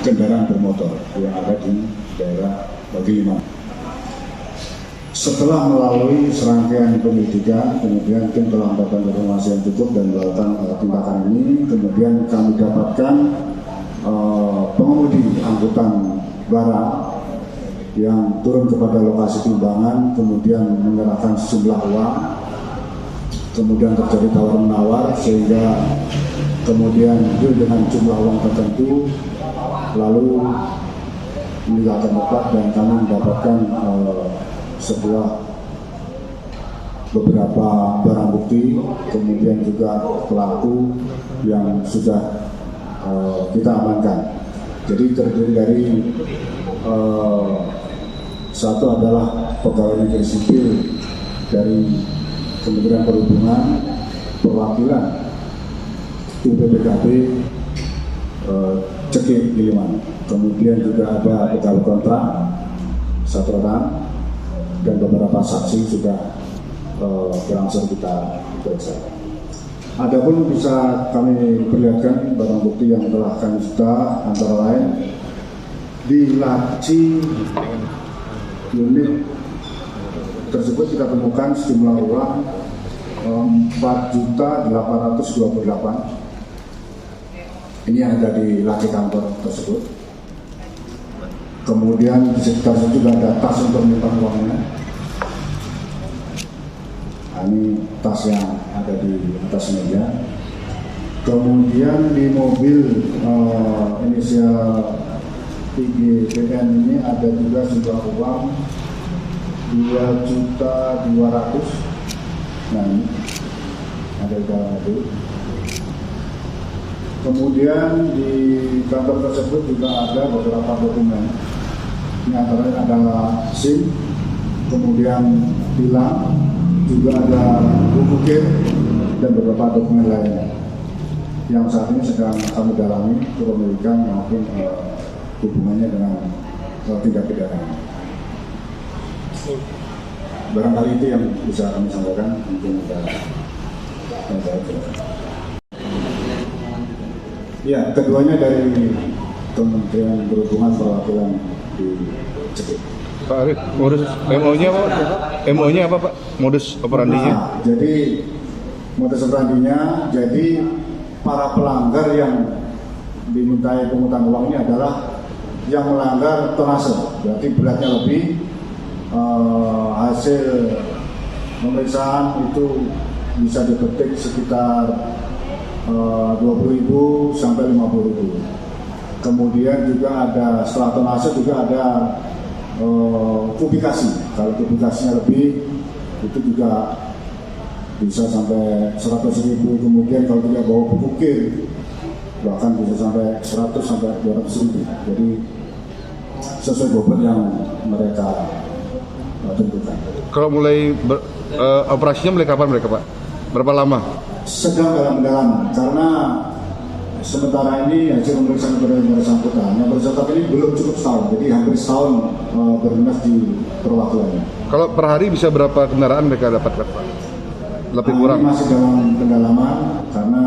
kendaraan bermotor yang ada di daerah Gilimanuk. Setelah melalui serangkaian penyelidikan, kemudian tim telah mendapatkan informasi yang cukup dan melakukan tindakan ini. Kemudian kami dapatkan pengemudi angkutan barang yang turun kepada lokasi timbangan, kemudian menyerahkan sejumlah uang, kemudian terjadi tawar-menawar sehingga kemudian deal dengan jumlah uang tertentu, lalu meninggalkan tempat dan kami mendapatkan beberapa barang bukti, kemudian juga pelaku yang sudah kita amankan. Jadi terdiri dari satu adalah pegawai negeri sipil dari Kementerian Perhubungan perwakilan UPPKB Cekik Gilimanuk. Kemudian juga ada pegawai kontrak satu orang dan beberapa saksi sudah langsung kita periksa. Adapun bisa kami perlihatkan barang bukti yang telah kami sita, antara lain di laci unit tersebut kita temukan sejumlah uang 4.828. Ini yang ada di laci kantor tersebut. Kemudian di sekitar situ juga ada tas untuk menyimpan uangnya. Ini tas yang ada di atas meja. Kemudian di mobil inisial IGPN ini ada juga sejumlah uang 2.200.000. Nah, ini ada di dalam mobil. Kemudian di kantor tersebut juga ada beberapa dokumen. Ini antaranya adalah SIM, kemudian tilang, juga ada buku KIM dan beberapa dokumen lainnya yang saat ini sedang kami dalami kepemilikan maupun hubungannya dengan tindak pidana. Barangkali itu yang bisa kami sampaikan. Mungkin ada yang saya jelaskan. Ya, keduanya dari Kementerian Perhubungan perwakilan di Cekik. Pak Arif, modus MO-nya apa? MO-nya apa, Pak? Modus operandinya? Nah, jadi modus operandinya, jadi para pelanggar yang dimintai pungutan uang ini adalah yang melanggar tonase, berarti beratnya lebih. Hasil pemeriksaan itu bisa dipetik sekitar 20.000 sampai 50.000. Kemudian juga ada setelah tonase juga ada kubikasi. Kalau kubikasinya lebih itu juga bisa sampai 100.000. Kemudian kalau tidak bawa bukir bahkan bisa sampai 100 sampai 200.000. Jadi sesuai bobot yang mereka tentukan. Kalau mulai operasinya mulai kapan mereka, Pak? Berapa lama? Sedang dalam pendalaman karena sementara ini hasil pemeriksaan kepada yang bersangkutan, yang bersangkutan ini belum cukup setahun, jadi hampir setahun berdinas di perwakilannya. Kalau per hari bisa berapa kendaraan mereka dapatkan, Pak? Lebih kurang? Ini masih dalam pendalaman karena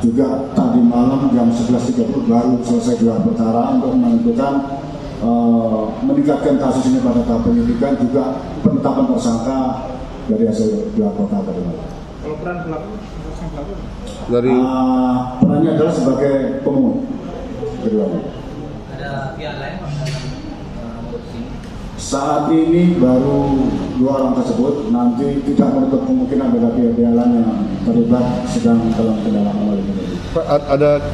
juga tadi malam jam 11.30 baru selesai gelar perkara untuk menentukan meningkatkan kasus ini pada tahap penyidikan, juga penetapan tersangka dari hasil gelar perkara tadi malam. Kalau peran pelaku? Dari perannya adalah sebagai pemungut keduanya. Ada pihak lain Saat ini baru 2 orang tersebut, nanti tidak menutup kemungkinan ada pihak-pihak lain yang terlibat sedang dalam pendalaman oleh penyidik. Pak,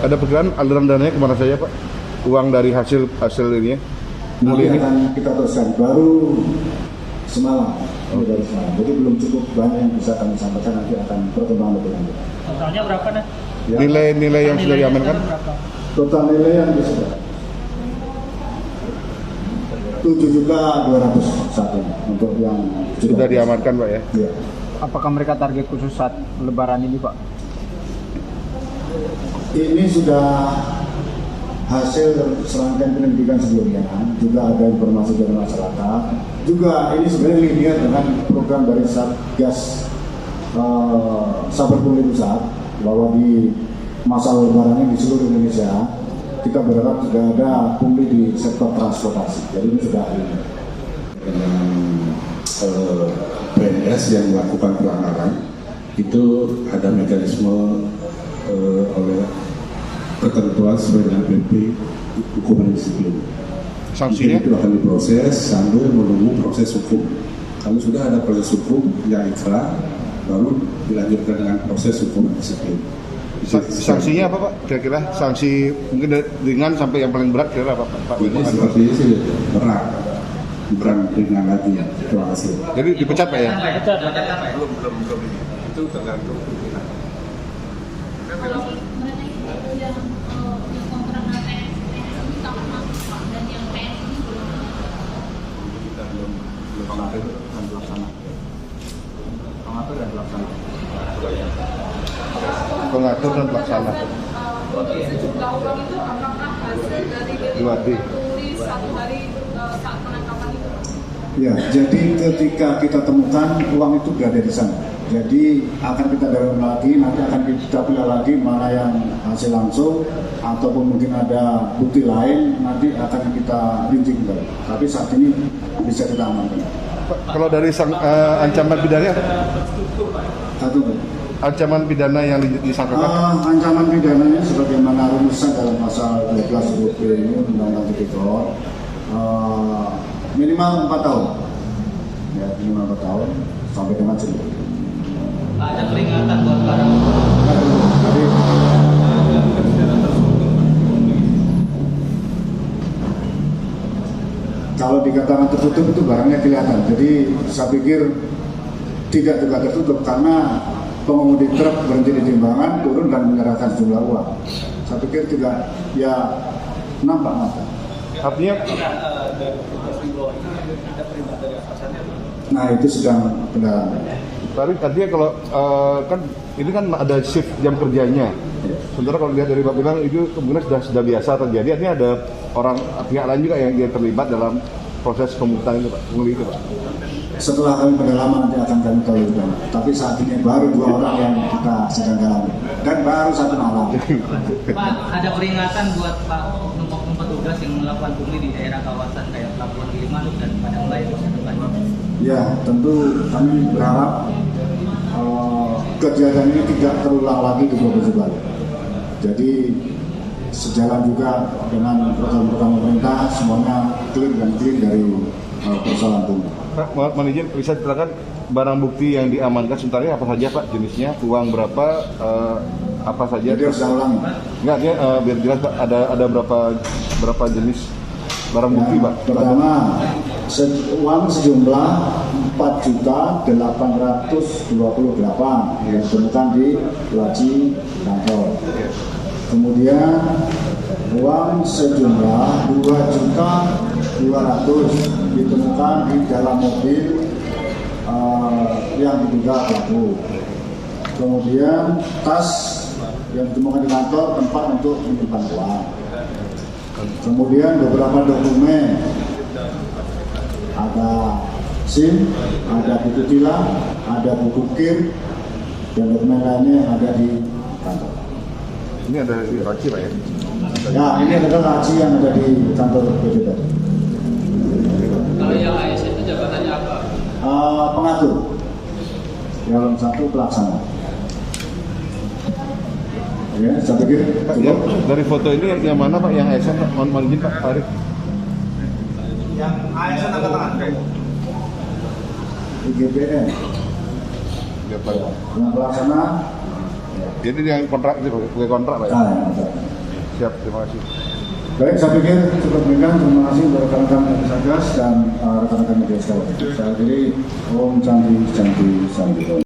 ada perkiraan aliran dananya kemana saja, Pak? Uang dari hasil ini? Nanti akan kita teruskan, baru semalam. Dari semalam. Jadi belum cukup banyak yang bisa kami sampaikan, nanti akan berkembang lebih lanjut. Totalnya berapa nih? Ya. Nilai yang sudah diamankan? Total nilai yang disita 7.200.000 saat ini untuk yang Sudah diamankan, Pak, ya? Ya. Apakah mereka target khusus saat Lebaran ini, Pak? Ini sudah hasil serangkaian penyelidikan sebelumnya, juga ada informasi dari masyarakat. Juga ini sebenarnya linear dengan program dari Satgas Saber Pungli Pusat, bahwa di masa Lebaran ini di seluruh Indonesia kita berharap sudah ada pungli di sektor transportasi. Jadi ini sudah ini. Dengan PNS yang melakukan pelanggaran itu ada mekanisme oleh ketentuan sesuai dengan PP hukuman disiplin. Sanksinya? Itu akan diproses sambil menunggu proses hukum. Kalau sudah ada proses hukum yang ikrar, baru dilanjutkan dengan proses hukum disiplin. Sanksinya apa Pak? Kira-kira sanksi mungkin dari ringan sampai yang paling berat kira apa Pak? Ini sepertinya sih berat, bukan ringan lagi. Terima kasih. Jadi dipecat Pak ya? Pecat apa ya? Belum itu tergantung pimpinan. Kalau mengenai itu yang kontrak PNS itu kapan masuk Pak, dan yang PNS ini belum Kita belum mengatur dan pelaksana. Pengatur dan pelaksana. Pengatur dan pelaksana. Untuk sejumlah uang itu apakah hasil dari Dua D. tulis satu hari saat penangkapan itu? Ya, jadi ketika kita temukan uang itu berada di sana. Jadi akan kita dalam lagi, nanti akan kita pilih lagi mana yang hasil langsung ataupun mungkin ada bukti lain, nanti akan kita rinci kembali. Tapi saat ini bisa kita amankan. Pak, kalau dari ancaman pidana Satu, ancaman pidana yang disangkakan ancaman pidananya sebagaimana rumusan dalam pasal 12 UUD ini Undang-Undang Tipikor minimal 4 tahun. Ya, minimal 4 tahun sampai dengan jenuh. Ada peringatan buat para Jadi kalau dikatakan tertutup itu barangnya kelihatan. Jadi saya pikir tidak juga tertutup karena pengemudi truk berhenti di timbangan, turun dan menyerahkan sejumlah uang. Saya pikir tidak, ya nampak mata. artinya Nah itu sedang pendalaman. Tapi artinya kalau kan ini kan ada shift jam kerjanya. Sementara kalau lihat dari Pak bilang itu kemungkinan sudah biasa terjadi. Artinya ada orang pihak lain juga yang terlibat dalam proses pemungutan itu Pak, pungli itu Pak. Setelah kami pendalaman nanti akan kami tahu. Tapi saat ini baru 2 orang yang kita sedang dalami dan baru 1 malam. Pak, ada peringatan buat Pak oknum petugas yang melakukan pungli di daerah kawasan kayak Pelabuhan Gilimanuk dan Padang Bayi masa depan. Ya tentu kami berharap kejadian ini tidak terulang lagi di Provinsi Bali. Jadi sejalan juga dengan program-program pemerintah semuanya clear dan clean dari persoalan pungli. Pak, mohon izin bisa ceritakan barang bukti yang diamankan sementara ini apa saja Pak, jenisnya, uang berapa, apa saja? Jadi harus saya ulangi. Enggak, dia biar jelas Pak, ada berapa jenis barang bukti Pak? Pertama, uang sejumlah 4.828 yang ditemukan di laci kantor. Kemudian uang sejumlah 2.200.000 ditemukan di dalam mobil yang diduga pelaku. Kemudian tas yang ditemukan di kantor tempat untuk menyimpan uang. Kemudian beberapa dokumen, ada SIM, ada buku tilang, ada buku KIR, dan dokumen lainnya yang ada di kantor. Ini ada di Raci Pak ya? Ya, ini adalah laci yang ada di kantor PD tadi. Kalau yang AS itu jabatannya apa? Pengatur, yang satu pelaksana. Ya, saya pikir Pak, yang dari foto ini yang mana Pak, yang ASN Pak? Mohon izin Pak Arif. Yang ASN angkat tangan. IGPN, Ya, Pak. yang pelaksana. Jadi yang kontrak itu pakai kontrak Pak ya? Siap, terima kasih. Baik, saya pikir cukup demikian. Terima kasih buat rekan-rekan dari Satgas dan rekan-rekan media sekalian. Saya kira Om Candi.